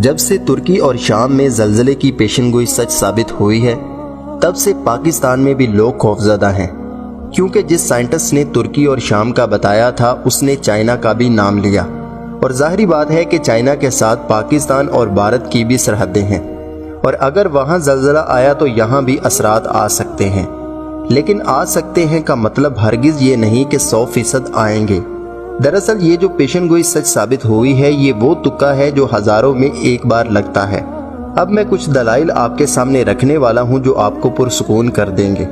جب سے ترکی اور شام میں زلزلے کی پیشن گوئی سچ ثابت ہوئی ہے، تب سے پاکستان میں بھی لوگ خوفزدہ ہیں، کیونکہ جس سائنٹسٹ نے ترکی اور شام کا بتایا تھا اس نے چائنا کا بھی نام لیا، اور ظاہری بات ہے کہ چائنا کے ساتھ پاکستان اور بھارت کی بھی سرحدیں ہیں، اور اگر وہاں زلزلہ آیا تو یہاں بھی اثرات آ سکتے ہیں۔ لیکن آ سکتے ہیں کا مطلب ہرگز یہ نہیں کہ 100% آئیں گے۔ دراصل یہ جو پیشن گوئی سچ ثابت ہوئی ہے، یہ وہ تکا ہے جو ہزاروں میں ایک بار لگتا ہے۔ اب میں کچھ دلائل آپ کے سامنے رکھنے والا ہوں جو آپ کو پرسکون کر دیں گے،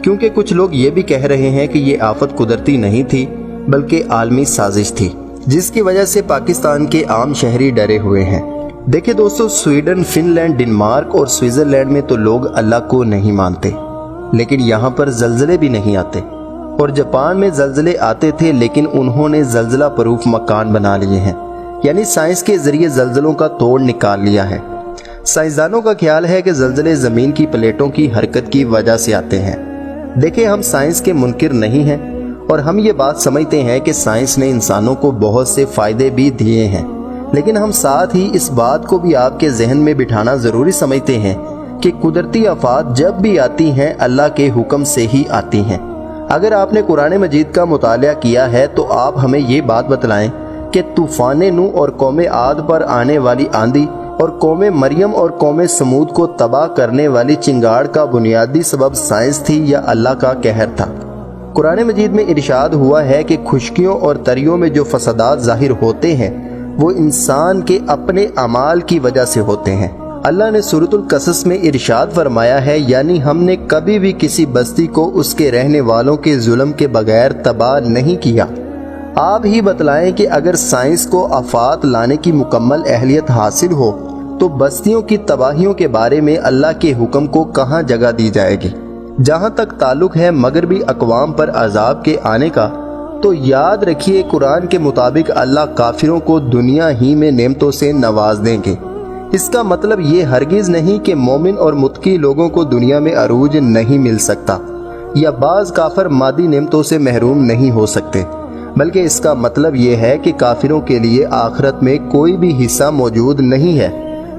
کیونکہ کچھ لوگ یہ بھی کہہ رہے ہیں کہ یہ آفت قدرتی نہیں تھی بلکہ عالمی سازش تھی، جس کی وجہ سے پاکستان کے عام شہری ڈرے ہوئے ہیں۔ دیکھیں دوستو، سویڈن، فن لینڈ، ڈنمارک اور سوئٹزرلینڈ میں تو لوگ اللہ کو نہیں مانتے، لیکن یہاں پر زلزلے بھی نہیں آتے، اور جاپان میں زلزلے آتے تھے لیکن انہوں نے زلزلہ پروف مکان بنا لیے ہیں، یعنی سائنس کے ذریعے زلزلوں کا توڑ نکال لیا ہے۔ سائنسدانوں کا خیال ہے کہ زلزلے زمین کی پلیٹوں کی حرکت کی وجہ سے آتے ہیں۔ دیکھیں، ہم سائنس کے منکر نہیں ہیں، اور ہم یہ بات سمجھتے ہیں کہ سائنس نے انسانوں کو بہت سے فائدے بھی دیے ہیں، لیکن ہم ساتھ ہی اس بات کو بھی آپ کے ذہن میں بٹھانا ضروری سمجھتے ہیں کہ قدرتی آفات جب بھی آتی ہیں اللہ کے حکم سے ہی آتی ہیں۔ اگر آپ نے قرآن مجید کا مطالعہ کیا ہے تو آپ ہمیں یہ بات بتلائیں کہ طوفان نوح اور قوم عاد پر آنے والی آندھی اور قوم مریم اور قوم سمود کو تباہ کرنے والی چنگاڑ کا بنیادی سبب سائنس تھی یا اللہ کا قہر تھا؟ قرآن مجید میں ارشاد ہوا ہے کہ خشکیوں اور تریوں میں جو فسادات ظاہر ہوتے ہیں وہ انسان کے اپنے اعمال کی وجہ سے ہوتے ہیں۔ اللہ نے سورۃ القصص میں ارشاد فرمایا ہے، یعنی ہم نے کبھی بھی کسی بستی کو اس کے رہنے والوں کے ظلم کے بغیر تباہ نہیں کیا۔ آپ ہی بتلائیں کہ اگر سائنس کو آفات لانے کی مکمل اہلیت حاصل ہو تو بستیوں کی تباہیوں کے بارے میں اللہ کے حکم کو کہاں جگہ دی جائے گی؟ جہاں تک تعلق ہے مغربی اقوام پر عذاب کے آنے کا، تو یاد رکھیے قرآن کے مطابق اللہ کافروں کو دنیا ہی میں نعمتوں سے نواز دیں گے۔ اس کا مطلب یہ ہرگز نہیں کہ مومن اور متقی لوگوں کو دنیا میں عروج نہیں مل سکتا، یا بعض کافر مادی نعمتوں سے محروم نہیں ہو سکتے، بلکہ اس کا مطلب یہ ہے کہ کافروں کے لیے آخرت میں کوئی بھی حصہ موجود نہیں ہے۔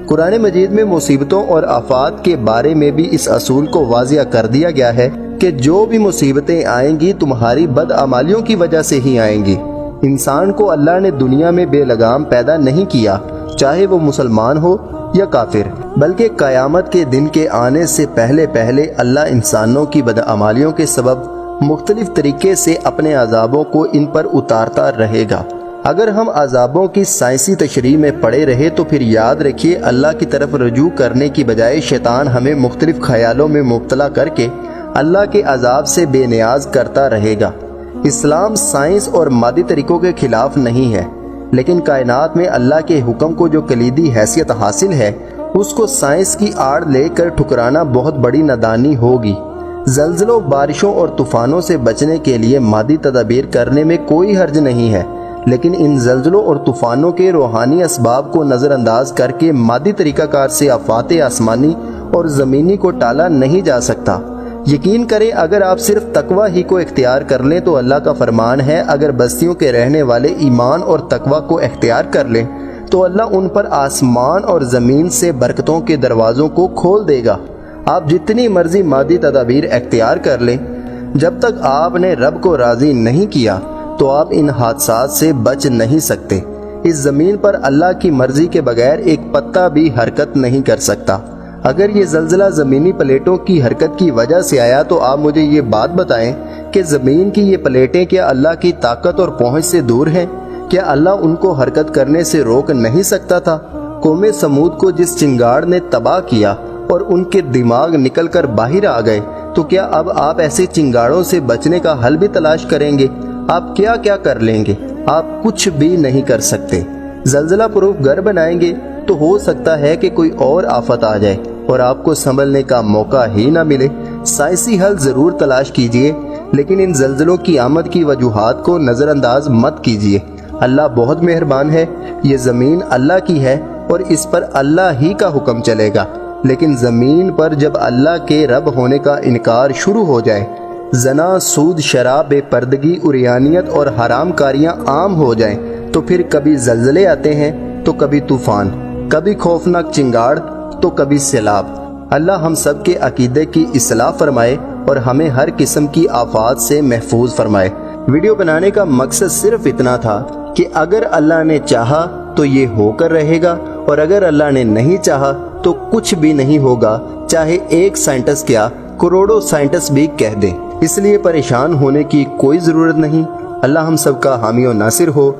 قرآن مجید میں مصیبتوں اور آفات کے بارے میں بھی اس اصول کو واضح کر دیا گیا ہے کہ جو بھی مصیبتیں آئیں گی تمہاری بدعمالیوں کی وجہ سے ہی آئیں گی۔ انسان کو اللہ نے دنیا میں بے لگام پیدا نہیں کیا، چاہے وہ مسلمان ہو یا کافر، بلکہ قیامت کے دن کے آنے سے پہلے اللہ انسانوں کی بدعمالیوں کے سبب مختلف طریقے سے اپنے عذابوں کو ان پر اتارتا رہے گا۔ اگر ہم عذابوں کی سائنسی تشریح میں پڑے رہے تو پھر یاد رکھیے اللہ کی طرف رجوع کرنے کی بجائے شیطان ہمیں مختلف خیالوں میں مبتلا کر کے اللہ کے عذاب سے بے نیاز کرتا رہے گا۔ اسلام سائنس اور مادی طریقوں کے خلاف نہیں ہے، لیکن کائنات میں اللہ کے حکم کو جو کلیدی حیثیت حاصل ہے اس کو سائنس کی آڑ لے کر ٹھکرانا بہت بڑی نادانی ہوگی۔ زلزلوں، بارشوں اور طوفانوں سے بچنے کے لیے مادی تدابیر کرنے میں کوئی حرج نہیں ہے، لیکن ان زلزلوں اور طوفانوں کے روحانی اسباب کو نظر انداز کر کے مادی طریقہ کار سے آفات آسمانی اور زمینی کو ٹالا نہیں جا سکتا۔ یقین کریں، اگر آپ صرف تقوی ہی کو اختیار کر لیں تو اللہ کا فرمان ہے، اگر بستیوں کے رہنے والے ایمان اور تقوی کو اختیار کر لیں تو اللہ ان پر آسمان اور زمین سے برکتوں کے دروازوں کو کھول دے گا۔ آپ جتنی مرضی مادی تدابیر اختیار کر لیں، جب تک آپ نے رب کو راضی نہیں کیا تو آپ ان حادثات سے بچ نہیں سکتے۔ اس زمین پر اللہ کی مرضی کے بغیر ایک پتا بھی حرکت نہیں کر سکتا۔ اگر یہ زلزلہ زمینی پلیٹوں کی حرکت کی وجہ سے آیا تو آپ مجھے یہ بات بتائیں کہ زمین کی یہ پلیٹیں کیا اللہ کی طاقت اور پہنچ سے دور ہیں؟ کیا اللہ ان کو حرکت کرنے سے روک نہیں سکتا تھا؟ قوم سمود کو جس چنگاڑ نے تباہ کیا اور ان کے دماغ نکل کر باہر آ گئے، تو کیا اب آپ ایسے چنگاڑوں سے بچنے کا حل بھی تلاش کریں گے؟ آپ کیا کیا کر لیں گے؟ آپ کچھ بھی نہیں کر سکتے۔ زلزلہ پروف گھر بنائیں گے تو ہو سکتا ہے کہ کوئی اور آفت آ جائے اور آپ کو سنبھلنے کا موقع ہی نہ ملے۔ سائنسی حل ضرور تلاش کیجئے، لیکن ان زلزلوں کی آمد کی وجوہات کو نظر انداز مت کیجئے۔ اللہ بہت مہربان ہے، یہ زمین اللہ کی ہے اور اس پر اللہ ہی کا حکم چلے گا، لیکن زمین پر جب اللہ کے رب ہونے کا انکار شروع ہو جائے، زنا، سود، شراب، بے پردگی، عریانیت اور حرام کاریاں عام ہو جائیں، تو پھر کبھی زلزلے آتے ہیں تو کبھی طوفان، کبھی خوفناک چنگاڑ تو کبھی سیلاب۔ اللہ ہم سب کے عقیدے کی اصلاح فرمائے اور ہمیں ہر قسم کی آفات سے محفوظ فرمائے۔ ویڈیو بنانے کا مقصد صرف اتنا تھا کہ اگر اللہ نے چاہا تو یہ ہو کر رہے گا، اور اگر اللہ نے نہیں چاہا تو کچھ بھی نہیں ہوگا، چاہے ایک سائنٹسٹ کیا کروڑوں سائنٹسٹ بھی کہہ دیں۔ اس لیے پریشان ہونے کی کوئی ضرورت نہیں۔ اللہ ہم سب کا حامی و ناصر ہو۔